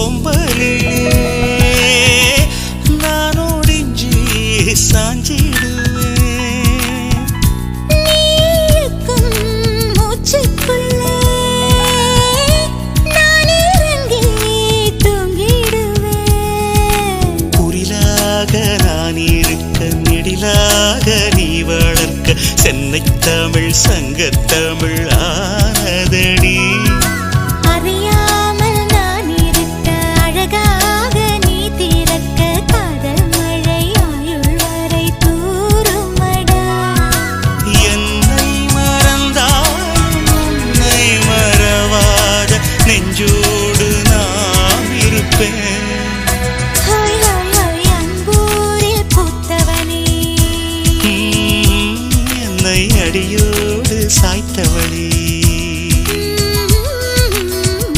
சோம்பலிலே நான் ஒடிஞ்சி சாஞ்சிடுவேன். நான் இருக்க நெடிலாக நீ வளர்க்க சென்னை தமிழ் சங்கத்தமிழ்